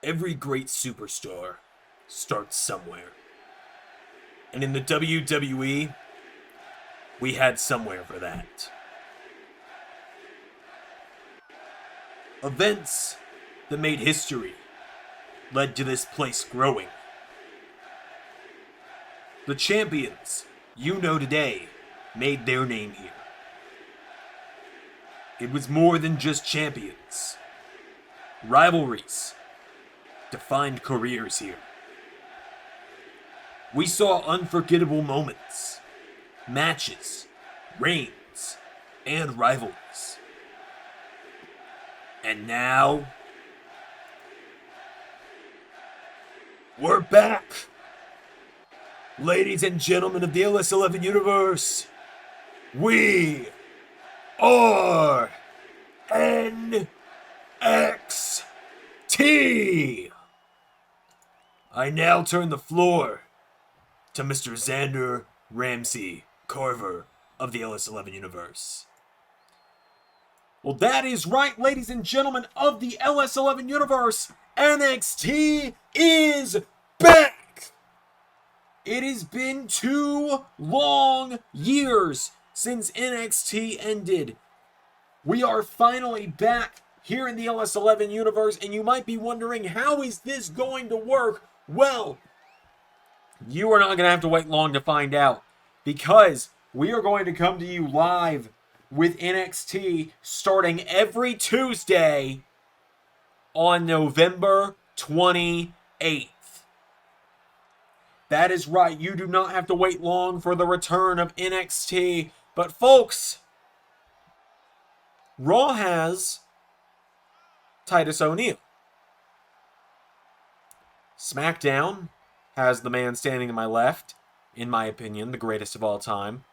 Every great superstar starts somewhere. And in the WWE, we had somewhere for that. Events that made history led to this place growing. The champions you know today made their name here. It was more than just champions. Rivalries defined careers here. We saw unforgettable moments, matches, reigns, and rivalries. And now, we're back! Ladies and gentlemen of the LS11 universe, we are NXT! I now turn the floor to Mr. Xander Ramsey Carver of the LS11 universe. Well, that is right, ladies and gentlemen of the LS11 universe. NXT is back! It has been 2 long years since NXT ended. We are finally back here in the LS11 universe, and you might be wondering, how is this going to work? Well, you are not going to have to wait long to find out, because we are going to come to you live with NXT starting every Tuesday on November 28th. That is right, you do not have to wait long for the return of NXT. But folks, Raw has Titus O'Neil. SmackDown has the man standing to my left, in my opinion, the greatest of all time.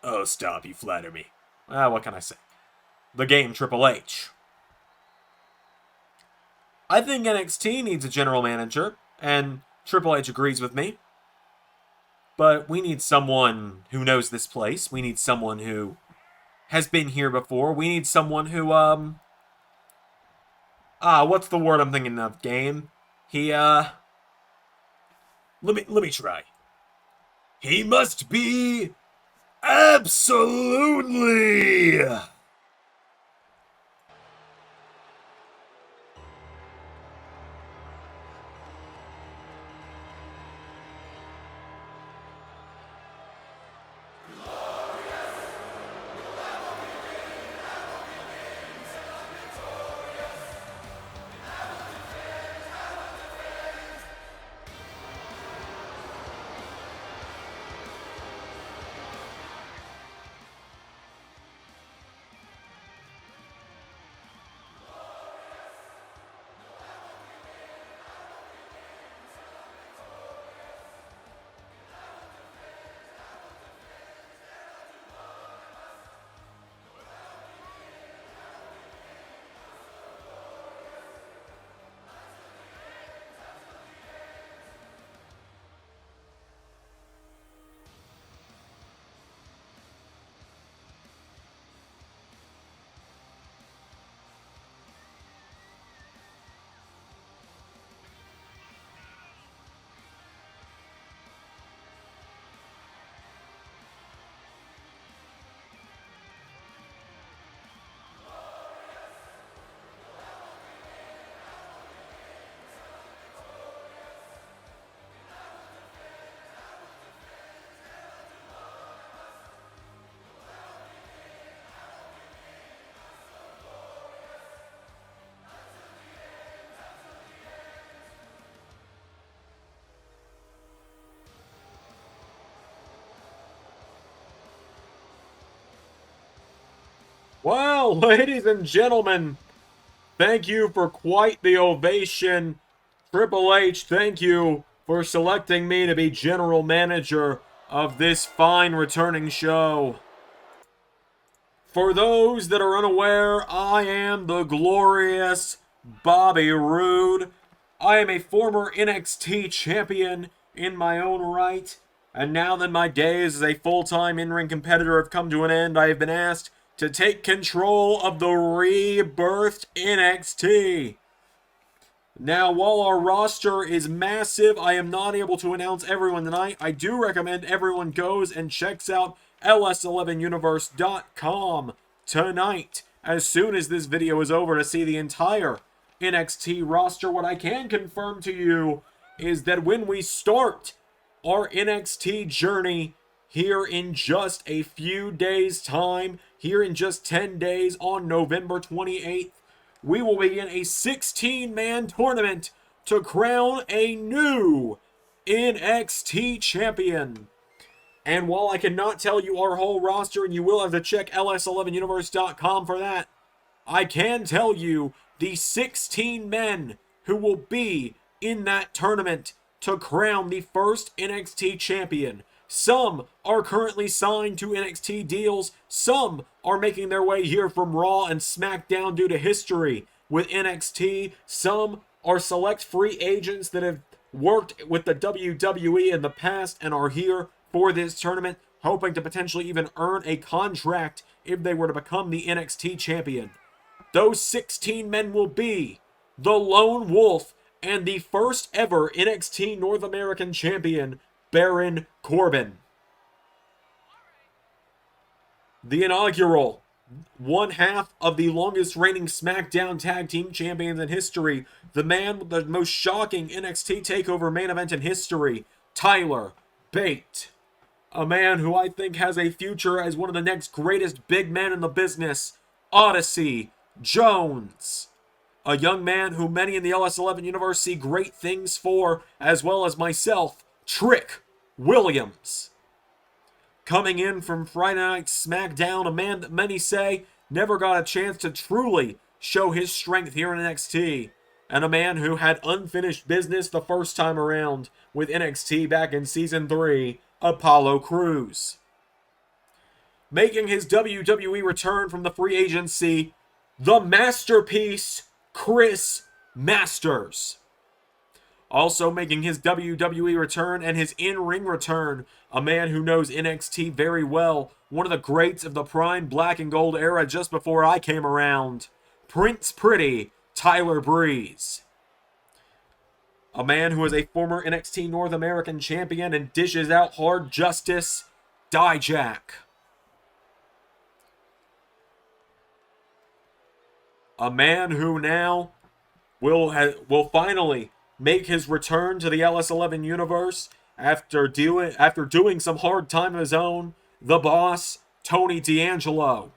Oh, stop, you flatter me. What can I say? The game Triple H. I think NXT needs a general manager, and Triple H agrees with me. But we need someone who knows this place. We need someone who has been here before. We need someone who, what's the word I'm thinking of, game? Let me try. He must be absolutely Well, ladies and gentlemen, thank you for quite the ovation. Triple H, thank you for selecting me to be general manager of this fine returning show. For those that are unaware, I am the glorious Bobby Roode. I am a former NXT champion in my own right, and now that my days as a full-time in-ring competitor have come to an end, I have been asked to take control of the rebirthed NXT. Now, while our roster is massive, I am not able to announce everyone tonight. I do recommend everyone goes and checks out LS11universe.com tonight as soon as this video is over to see the entire NXT roster. What I can confirm to you is that when we start our NXT journey here in just a few days' time, here in just 10 days on November 28th, we will begin a 16-man tournament to crown a new NXT champion. And while I cannot tell you our whole roster, and you will have to check ls11universe.com for that, I can tell you the 16 men who will be in that tournament to crown the first NXT champion. Some are currently signed to NXT deals. Some are making their way here from Raw and SmackDown due to history with NXT. Some are select free agents that have worked with the WWE in the past and are here for this tournament, hoping to potentially even earn a contract if they were to become the NXT champion. Those 16 men will be the Lone Wolf and the first ever NXT North American champion, Baron Corbin. The inaugural one half of the longest reigning SmackDown Tag Team Champions in history, the man with the most shocking NXT TakeOver main event in history, Tyler Bate. A man who I think has a future as one of the next greatest big men in the business, Odyssey Jones. A young man who many in the LS11 universe see great things for, as well as myself, Trick Williams. Coming in from Friday Night SmackDown, a man that many say never got a chance to truly show his strength here in NXT. And a man who had unfinished business the first time around with NXT back in Season 3, Apollo Crews. Making his WWE return from the free agency, the masterpiece, Chris Masters. Also making his WWE return and his in-ring return, a man who knows NXT very well, one of the greats of the prime black and gold era just before I came around, Prince Pretty, Tyler Breeze. A man who is a former NXT North American champion and dishes out hard justice, Dijak. A man who now will finally make his return to the LS11 universe after doing some hard time of his own, the boss, Tony D'Angelo.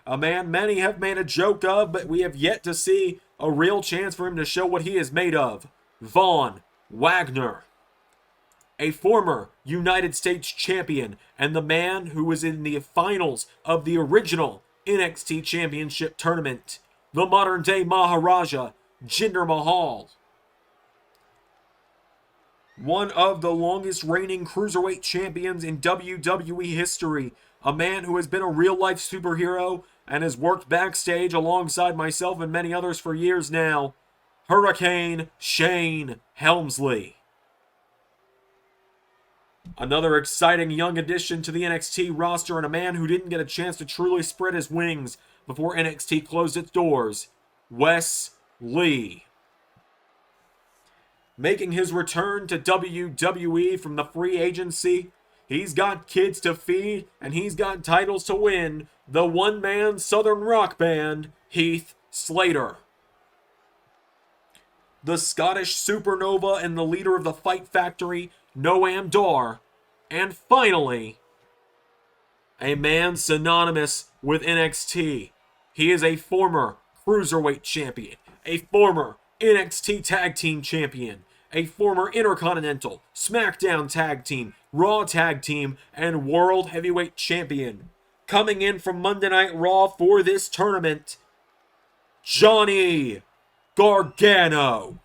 A man many have made a joke of, but we have yet to see a real chance for him to show what he is made of, Von Wagner. A former United States champion and the man who was in the finals of the original NXT Championship tournament, the modern-day Maharaja, Jinder Mahal. One of the longest reigning cruiserweight champions in WWE history, a man who has been a real-life superhero and has worked backstage alongside myself and many others for years now, Hurricane Shane Helmsley. Another exciting young addition to the NXT roster and a man who didn't get a chance to truly spread his wings before NXT closed its doors, Wes Lee. Making his return to WWE from the free agency, he's got kids to feed and he's got titles to win, the one-man Southern rock band, Heath Slater. The Scottish supernova and the leader of the Fight Factory, Noam Dar. And finally, a man synonymous with NXT. He is a former Cruiserweight champion, a former NXT Tag Team champion, a former Intercontinental, SmackDown Tag Team, Raw Tag Team, and World Heavyweight champion. Coming in from Monday Night Raw for this tournament, Johnny Gargano.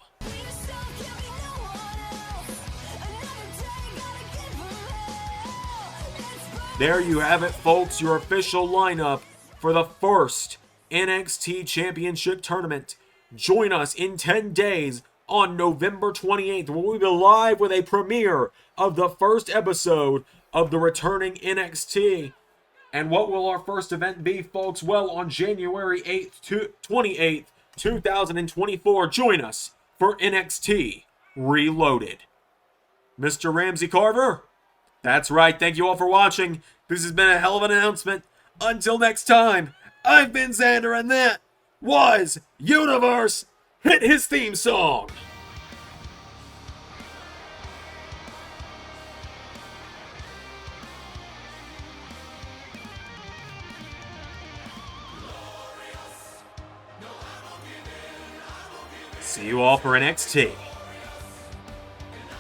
There you have it, folks, your official lineup for the first NXT Championship Tournament. Join us in 10 days on November 28th, when we'll be live with a premiere of the first episode of the returning NXT. And what will our first event be, folks? Well, on January 28th, 2024. Join us for NXT Reloaded. Mr. Ramsey Carver? That's right. Thank you all for watching. This has been a hell of an announcement. Until next time, I've been Xander, and that was Universe. Hit his theme song. See you all for NXT.